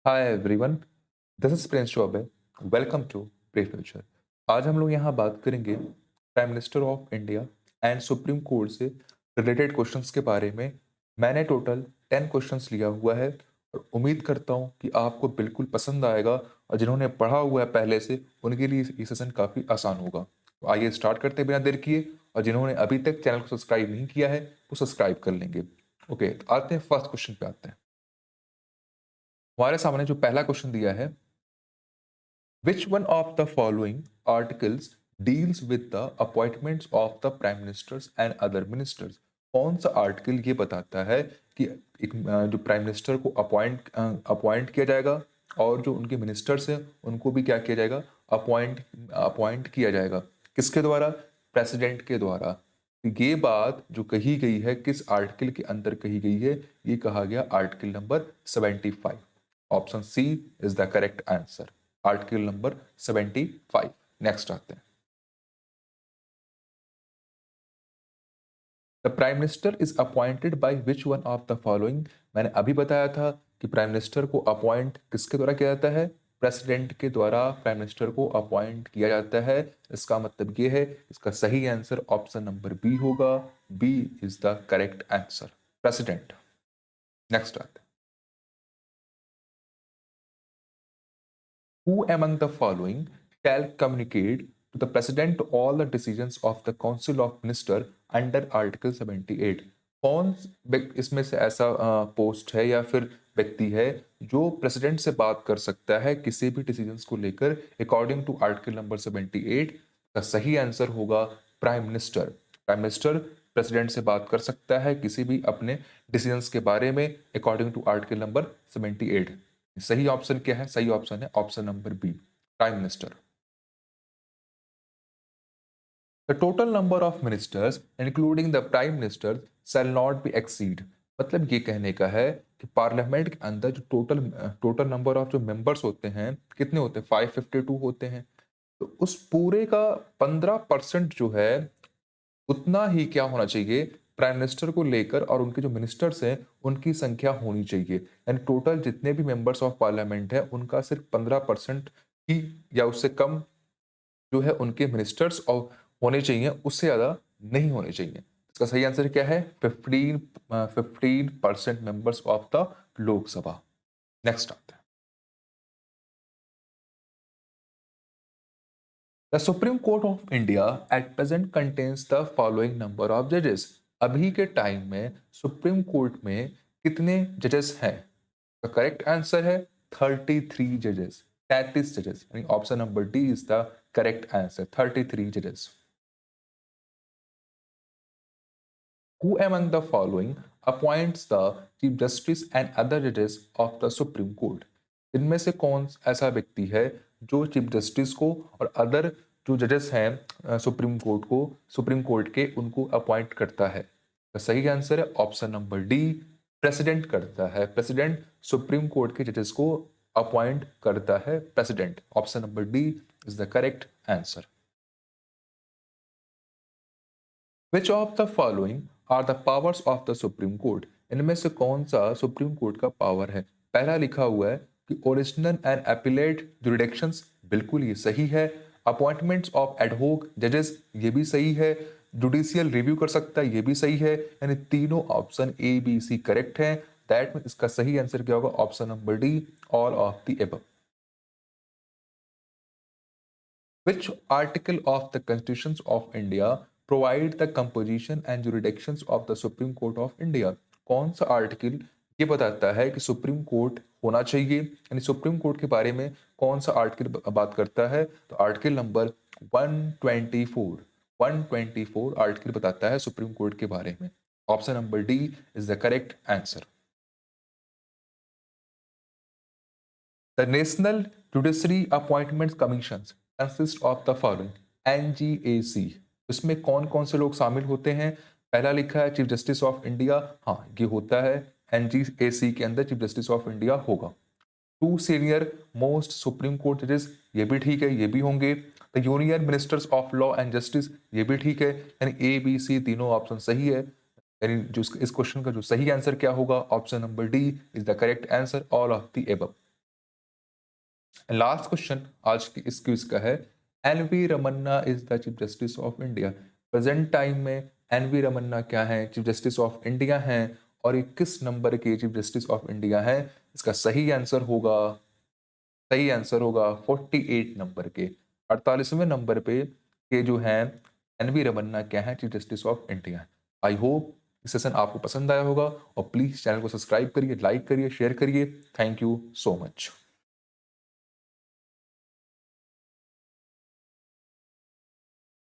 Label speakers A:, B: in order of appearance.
A: Hi everyone, this is Prince Chaubey. Welcome to pre future. आज हम लोग यहाँ बात करेंगे prime minister of India and supreme court से रिलेटेड क्वेश्चंस के बारे में। मैंने टोटल 10 क्वेश्चंस लिया हुआ है और उम्मीद करता हूँ कि आपको बिल्कुल पसंद आएगा और जिन्होंने पढ़ा हुआ है पहले से उनके लिए ये सेशन काफ़ी आसान होगा। तो आइए स्टार्ट करते हैं बिना देर किए, और जिन्होंने अभी तक चैनल को सब्सक्राइब नहीं किया है वो सब्सक्राइब कर लेंगे। ओके, तो आते हैं फर्स्ट क्वेश्चन पे आते हैं। हमारे सामने जो पहला क्वेश्चन दिया है, which one of the following articles deals with the appointments of the prime ministers and other ministers? कौन सा आर्टिकल ये बताता है कि जो प्राइम मिनिस्टर को अपॉइंट किया जाएगा और जो उनके मिनिस्टर्स हैं उनको भी क्या किया जाएगा, अपॉइंट अपॉइंट किया जाएगा। किसके द्वारा? प्रेसिडेंट के द्वारा। तो ये बात जो कही गई है किस आर्टिकल के अंदर कही गई है, ये कहा गया article number 75। Option C is the correct answer, article number 75। Next आते हैं। The prime minister is appointed by which one of the following. मैंने अभी बताया था कि प्राइम मिनिस्टर को अपॉइंट किसके द्वारा किया जाता है, प्रेसिडेंट के द्वारा प्राइम मिनिस्टर को अपॉइंट किया जाता है। इसका मतलब ये है, इसका सही आंसर ऑप्शन नंबर बी होगा। B is the correct answer, president. Next आते हैं। Who among the following shall communicate to the President all the decisions of the Council of Minister under Article 78? कौन इसमें से ऐसा पोस्ट है या फिर व्यक्ति है जो प्रेसिडेंट से बात कर सकता है किसी भी डिसीजंस को लेकर अकॉर्डिंग टू आर्टिकल नंबर 78? का सही आंसर होगा prime minister. Prime minister president से बात कर सकता है किसी भी अपने डिसीजंस के बारे में अकॉर्डिंग टू आर्टिकल नंबर 78। सही ऑप्शन क्या है? सही ऑप्शन है option number B, prime minister. The total number of ministers including the prime minister shall not be exceed. मतलब ये कहने का है कि पार्लियामेंट के अंदर जो टोटल नंबर ऑफ जो मेंबर्स होते हैं कितने होते हैं, 552 होते हैं। तो उस पूरे का 15% जो है उतना ही क्या होना चाहिए, प्राइम मिनिस्टर को लेकर और उनके जो मिनिस्टर्स हैं उनकी संख्या होनी चाहिए। यानी टोटल जितने भी मेंबर्स ऑफ पार्लियामेंट है उनका सिर्फ 15% ही या उससे कम जो है उनके मिनिस्टर्स और होने चाहिए, उससे ज़्यादा नहीं होने चाहिए। इसका सही आंसर क्या है? 15% members of the Lok Sabha. Next आता है। The supreme court of India at present contains the following number of जजेस। अभी के टाइम में सुप्रीम कोर्ट में कितने जजेस हैं? द करेक्ट आंसर है 33 जजेस, 33 जजेस। यानी option number D is the correct answer, 33 जजेस। Who among the following appoints the Chief Justice and other judges of the Supreme Court? इनमें से कौन ऐसा व्यक्ति है जो चीफ जस्टिस को और अदर जो जजेस हैं सुप्रीम कोर्ट के उनको अपॉइंट करता है? तो सही आंसर है ऑप्शन नंबर डी, प्रेसिडेंट करता है। प्रेसिडेंट सुप्रीम कोर्ट के जजेस को अपॉइंट करता है, president. Option number D is the correct answer. Which of the following are the powers of the supreme court? इनमें से कौन सा सुप्रीम कोर्ट का पावर है? पहला लिखा हुआ है कि ओरिजिनल एंड एपिलेट जुरिडिक्शंस, बिल्कुल ये सही है। अपॉइंटमेंट्स ऑफ एडहोक जजेस, ये भी सही है। जुडिशियल रिव्यू कर सकता है, ये भी सही है। यानी तीनों option A B C correct हैं। दैट मीन इसका सही आंसर क्या होगा? Option number D, all of the above. Which article of the Constitution of India provide the composition and jurisdictions of the Supreme Court of India? कौन सा article ये बताता है कि सुप्रीम कोर्ट होना चाहिए, यानी सुप्रीम कोर्ट के बारे में कौन सा आर्टिकल बात करता है? तो आर्टिकल नंबर 124, 124 आर्टिकल बताता है सुप्रीम कोर्ट के बारे में। Option number D is the correct answer. The National Judiciary Appointments Commissions consist of the following: NGAC। इसमें कौन कौन से लोग शामिल होते हैं? पहला लिखा है चीफ जस्टिस ऑफ इंडिया, हाँ ये होता है। NGAC के अंदर चीफ जस्टिस ऑफ इंडिया होगा। Two senior most supreme court जजेस, ये भी ठीक है, ये भी होंगे। The union ministers of law and justice, ये भी ठीक है। यानी ए बी सी तीनों ऑप्शन सही है। यानी जो इस क्वेश्चन का जो सही आंसर क्या होगा? Option number D is the correct answer, all of the above. Last question आज की इस क्विज का है, N V. Ramana is the chief justice of India. Present time में एन.वी. रमन्ना क्या है, चीफ जस्टिस ऑफ इंडिया हैं, और ये किस नंबर के चीफ जस्टिस ऑफ इंडिया हैं? इसका सही आंसर होगा 48 नंबर के, 48वें नंबर पे ये जो हैं एन.वी. रमन्ना क्या हैं, chief justice of India. I hope ये सेशन आपको पसंद आया होगा, और प्लीज़ चैनल को सब्सक्राइब करिए, लाइक करिए, शेयर करिए। Thank you so much.